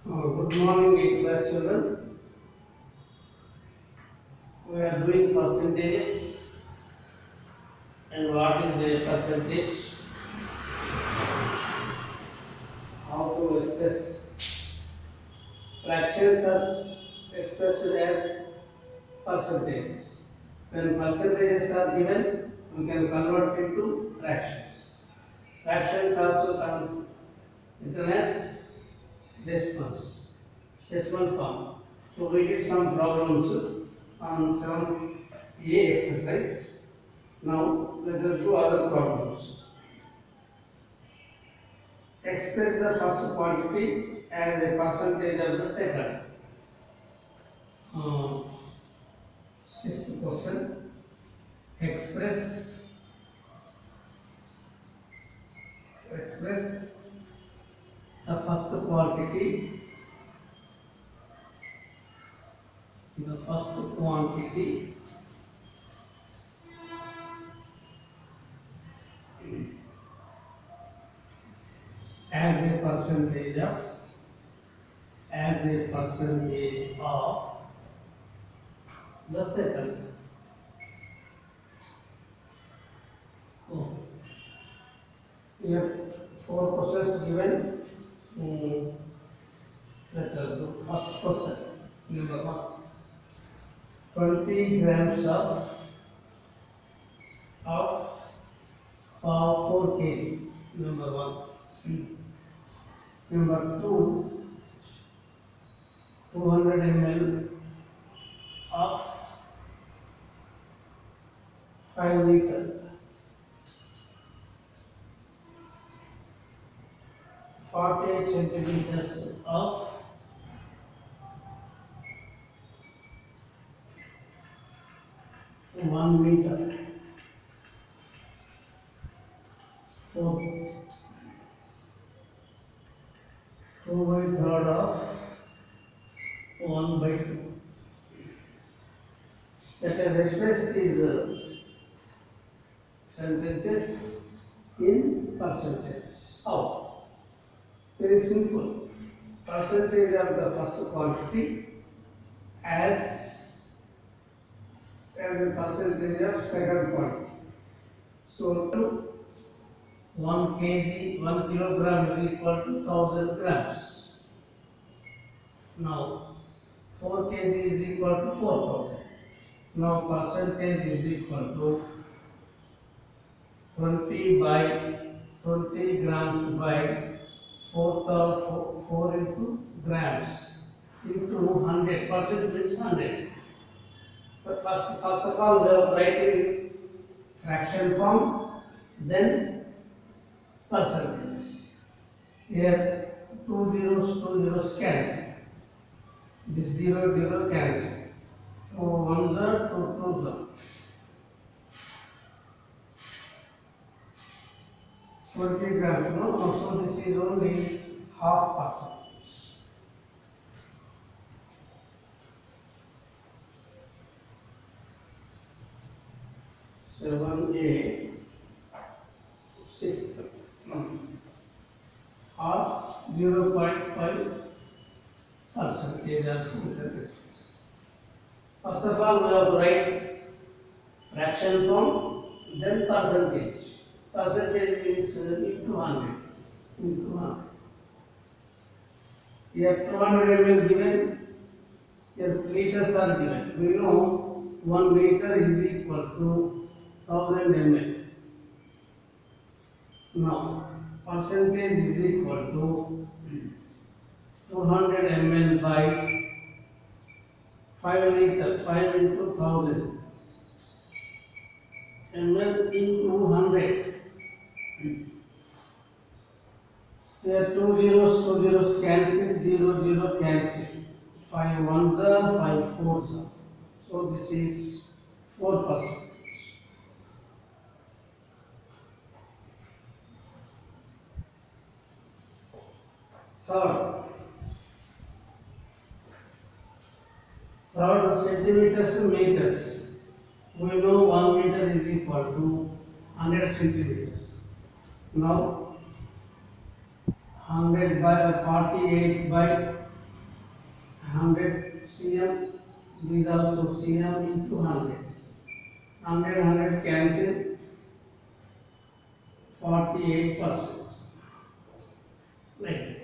Good morning, 8th class children. We are doing percentages. And what is a percentage? How to express fractions are expressed as percentages. When percentages are given, we can convert into fractions. Fractions also come written as decimal form. So we did some problems on 7A exercise. Now let us do other problems. Express the first quantity as a percentage of the second. Sixth question. Express the first quantity. The first quantity as a percentage of the second. Here four questions given. Let us do first question. Number 1. 20 grams of 4 kg. Number 1. Number 2. 200 ml of 5 liter. 48 centimeters of 1 meter. 4. 2/3 of 1/2. Let us express these sentences in percentages. How? Very simple. Percentage of the first quantity as a percentage of second quantity. So 1 kg, 1 kilogram is equal to 1000 grams. Now 4 kg is equal to 4000. Now percentage is equal to 20 grams by 4 into grams into 100. Percent means 100. But first of all, we have write in fraction form, then percentage. Here 2 zeros cancel. This 0 cancel. So 1 the 2 the. 20 grams. No, so this is only half percentage. 7A 6th or 0.5 percentage of First of all, we have to write fraction form, then percentage. Percentage means into 100. Here 200 ml given, here liters are given. We know 1 liter is equal to 1000 ml. Now percentage is equal to 200 ml by 5 liter, 5 into 1000 ml into 100. Here 2 zeros cancel, 0 cancel. 5 ones are 5 fours are. So this is 4%. Third centimeters to meters. We know 1 meter is equal to 100 centimeters. Now 100 by 48 by 100 cm, these also cm into 100. 100 cancel, 48%. Like this.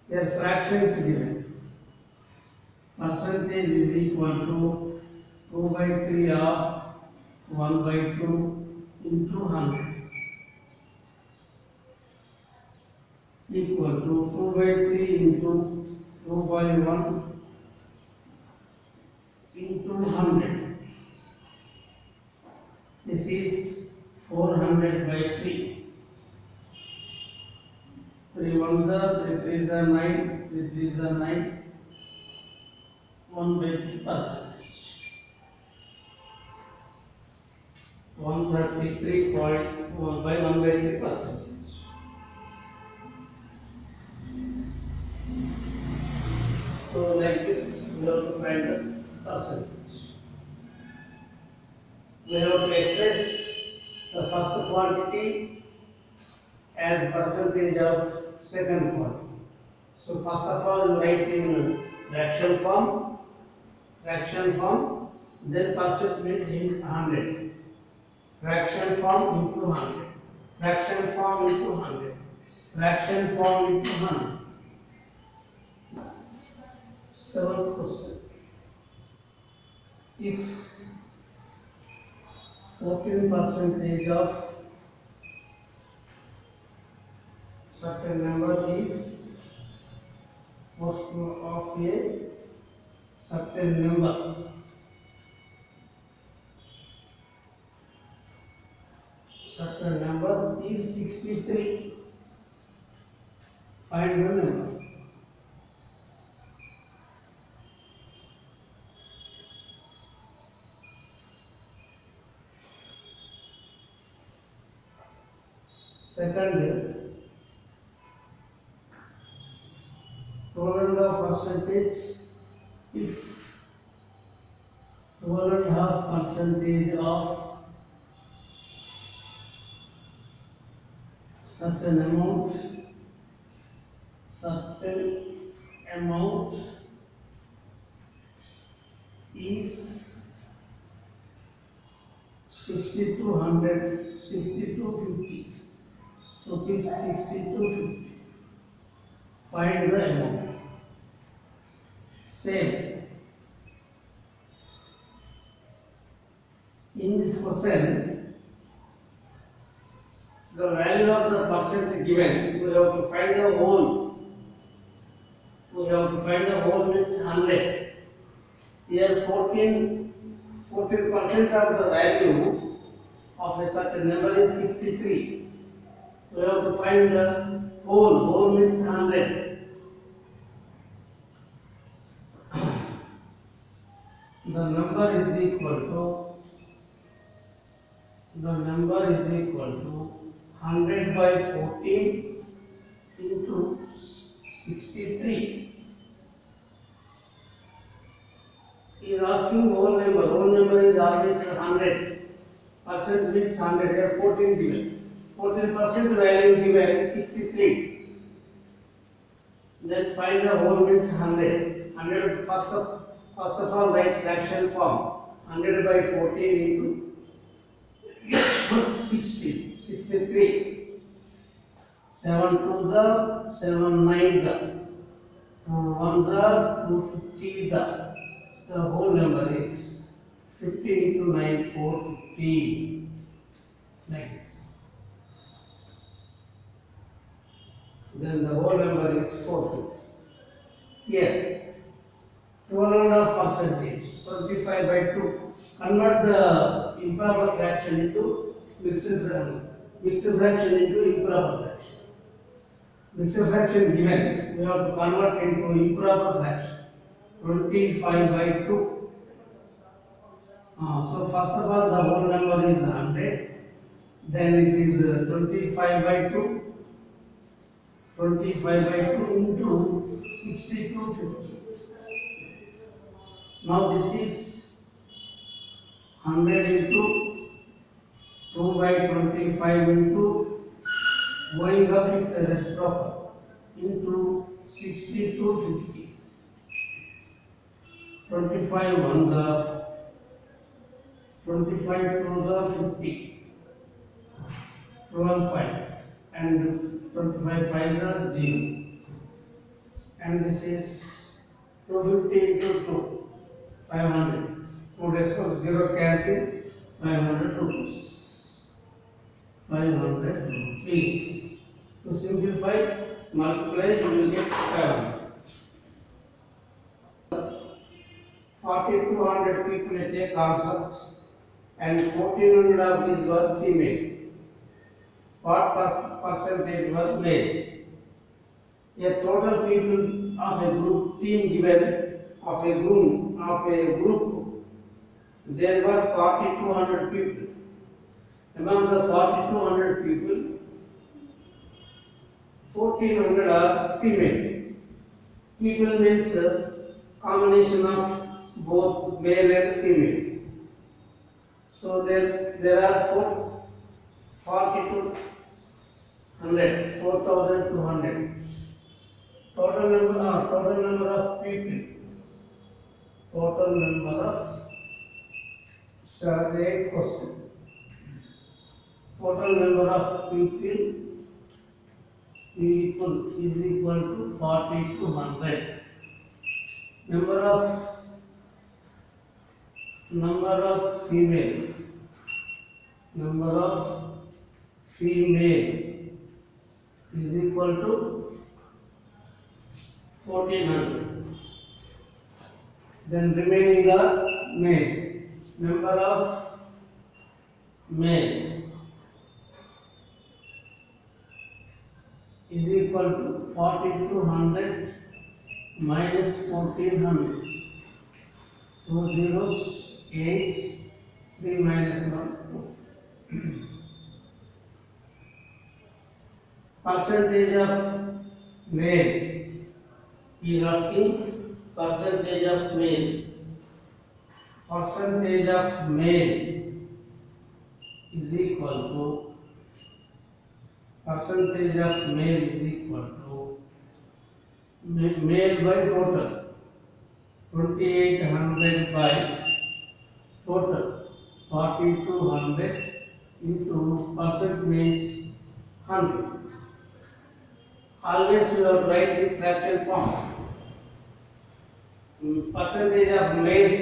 Their fractions given. Percentage is equal to 2 by 3 of 1 by 2 into 100 equal to 2 by 3 into 2 by 1 into 100. This is 400 by 3. 3 1s are 3 3s are 9, 3 3s are 9, 1 by 3%. 133.1 by 1 by 3%. So like this we have to find the percentage. We have to express the first quantity as percentage of second quantity. So first of all you write in fraction form, then percent means in 100. Fraction form into 100. Fraction form into 100. Fraction form into 100. 7%. If 14% of certain number is of a certain number, is 63. Find the number. Second, 12.5%. If 12.5% of certain amount is 6200, 6250. Rupees 6250. Find the amount. Same. In this question, the value of the percent given, we have to find the whole. We have to find the whole means 100. Here 14% of the value of a certain number is 63. We have to find the whole means 100. The number is equal to 100 by 14 into 63. He is asking whole number. Whole number is always 100. Percent means 100. Here 14 given. 14% value given 63. Then find the whole means 100. 100 first of all write fraction form. 100 by 14 into 60. 63. 7 2s are 7 9s are 2 1s are 2 50s are. The whole number is 50 into 9 450. Like this. Then the whole number is 450. Here 12.5%, 25 by 2. Convert the improper fraction into mixed fraction into improper fraction. Mixed fraction given, we have to convert into improper fraction. 25 by 2. So first of all the whole number is 100. Then it is 25 by 2. 25 by 2 into 6250. Now this is 100 into 2 by 25 into going up with the reciprocal into 60 to 50. 25 ones are 25 twos are 50. 12 5 and 25 fives are 0. And this is 250 into 2, 500. 2 decimal 0 cancel, 500 rupees. 500 rupees. To simplify, multiply, you will get 500. 4200 people take concepts and 1400 of these were female. What percentage was male? A total people of a group team given of a group there were 4200 people. Among the 4200 people, 1400 are female. People means combination of both male and female. So there are 4200, 4200. Total number of people. Total number of survey question. Total number of people is equal to 4200. Number of female is equal to 1400. Then remaining are male. Number of male is equal to 4200 minus 1400. 2 zeros, 8, 3 minus 1, 2. Percentage of male is asking percentage of male. Percentage of male is equal to male by total. 2800 by total 4200 into percent means 100. Always you have to write in fraction form. Percentage of males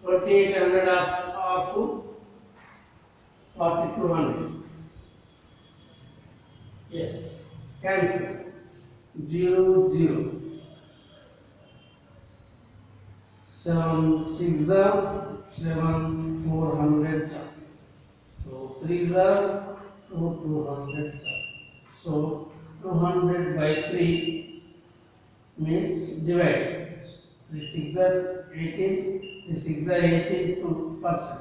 2800 of 4200. Yes, cancel. 0 0. 7 6 are 7 400. So 3 are 200. So 200 by 3 means divide. 3 6 are 18. 3 6 are 18 to percent.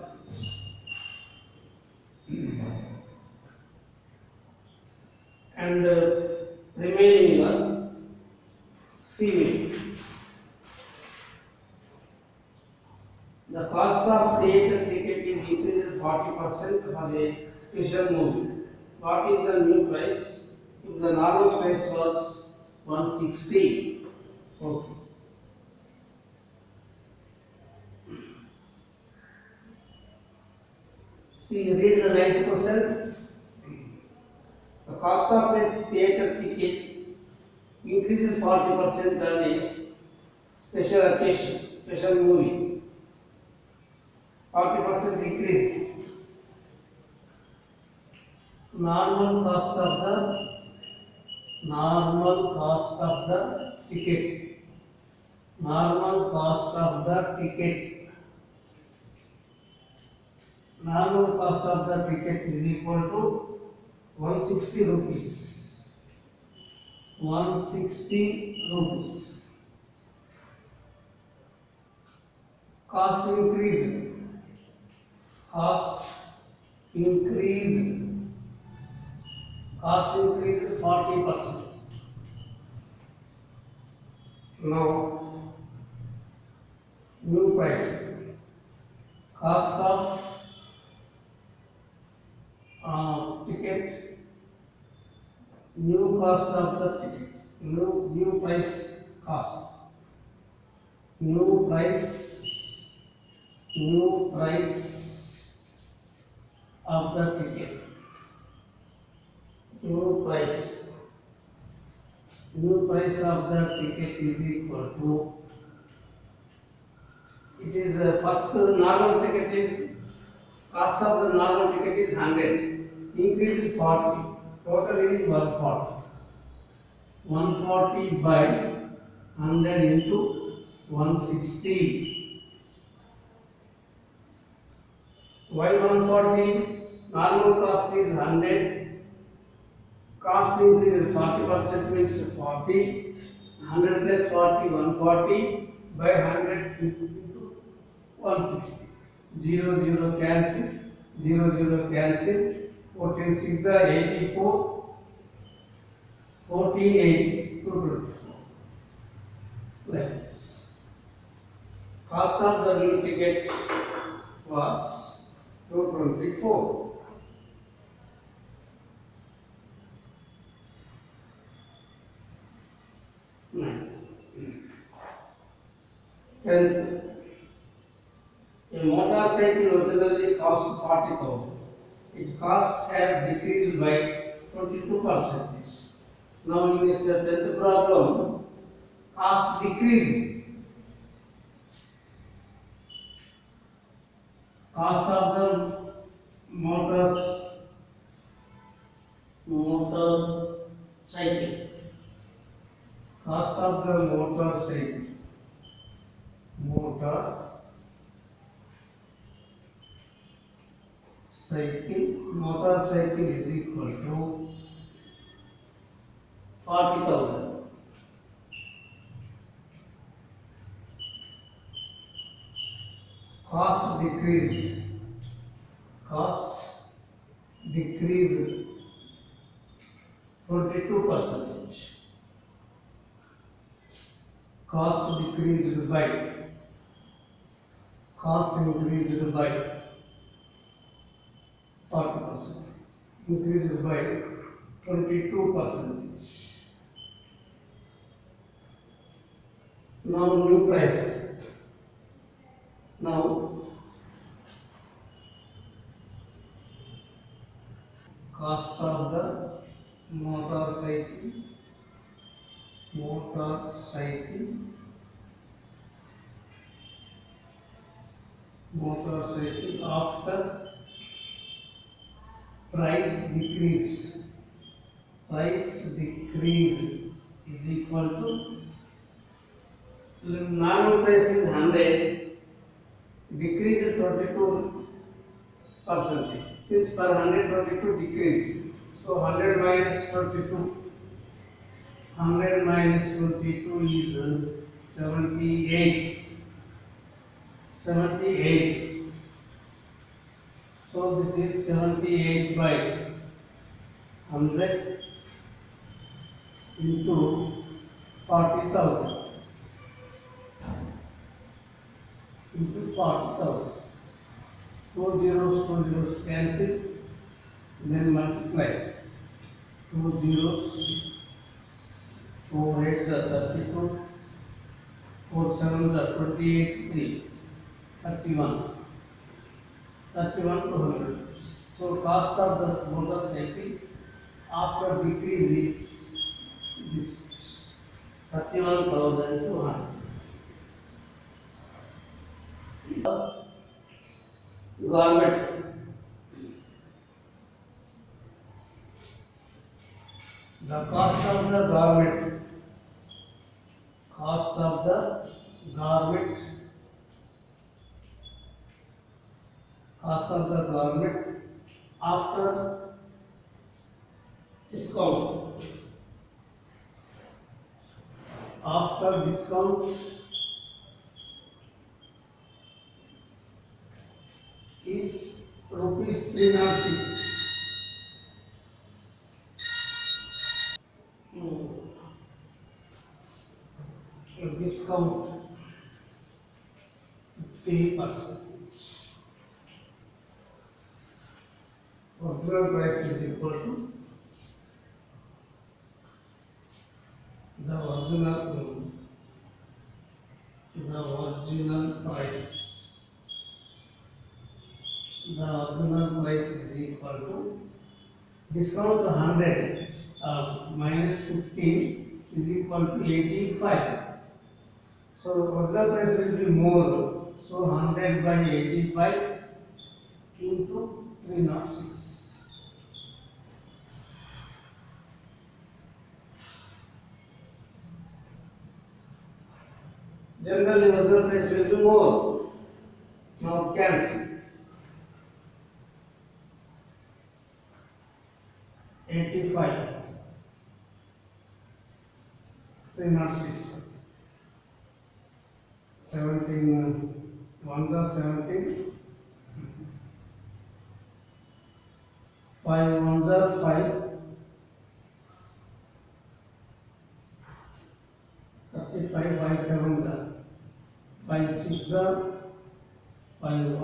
And remaining are female. The cost of theatre ticket is increased 40% for a special movie. What is the new price? If the normal price was 160. Okay. See, read the 90%. The cost of a theatre ticket increases 40% on a special occasion, special movie. 40% increase. Normal cost of the ticket. Normal cost of the ticket. Normal cost of the ticket is equal to 160 rupees. 160 rupees. Cost increase. Cost increase 40%. Now, new price. Cost of ticket. New cost of the ticket new price cost. New price of the ticket. New price of the ticket is equal to, it is first normal ticket is, cost of the normal ticket is 100, increase 40, total is 140. 140 by 100 into 160. Why 140? Normal cost is 100. Cost increase is 40% means 40. 100 plus 40, 140 by 100 into 160. 0, 0 cancel. 0, 0 cancel. 14, 6 are 84. 14, 80. 224. Like this. Cost of the new ticket was 224. Tenth, a motorcycle originally cost 40,000. Its cost has decreased by 22%. Now in this 10th problem, cost decreased. Cost of the motorcycle. Cost of the motorcycle. Motorcycle is equal to 40,000. Cost decreased. 22%. Cost decreased by, cost increased by 40%, increased by 22%. Now new price. Now cost of the motorcycle after price decrease is equal to, normal price is 100, decreased 22%, means per 100 22 decreased. So 100 minus 22, 100 minus 22 is 78. So this is 78 by 100 into 40,000 into 40,000. 2 zeros cancel, then multiply. 2 zeros, 4 8s are 32, 4 7s are 28, 3, 31. 31 to 100. So cost of the motorcycle after decrease is this 31,200. Garment. The cost of the garment. Cost of the garment. Cost of the garment after discount. After discount is rupees 306. Discount 50%. Original price is equal to The original price. The original price is equal to discount 100 minus 15 is equal to 85. So original price will be more. So 100 by 85 into 306. Generally, original price will be more. Now cancel. 85, 306. 17, 1 the 17, 5 1 the 5, 35, 5 7 the 5 6 the 5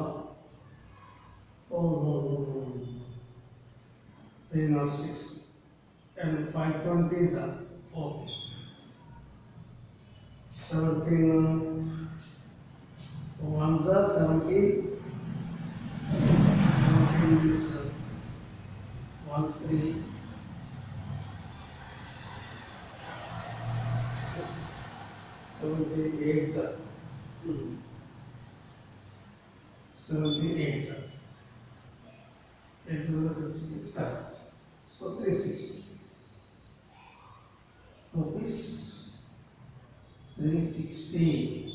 306 and 520 is okay. 17 1 the 17, 17 is 1 3 78 the 78 56 correct. So 360 rupees 360.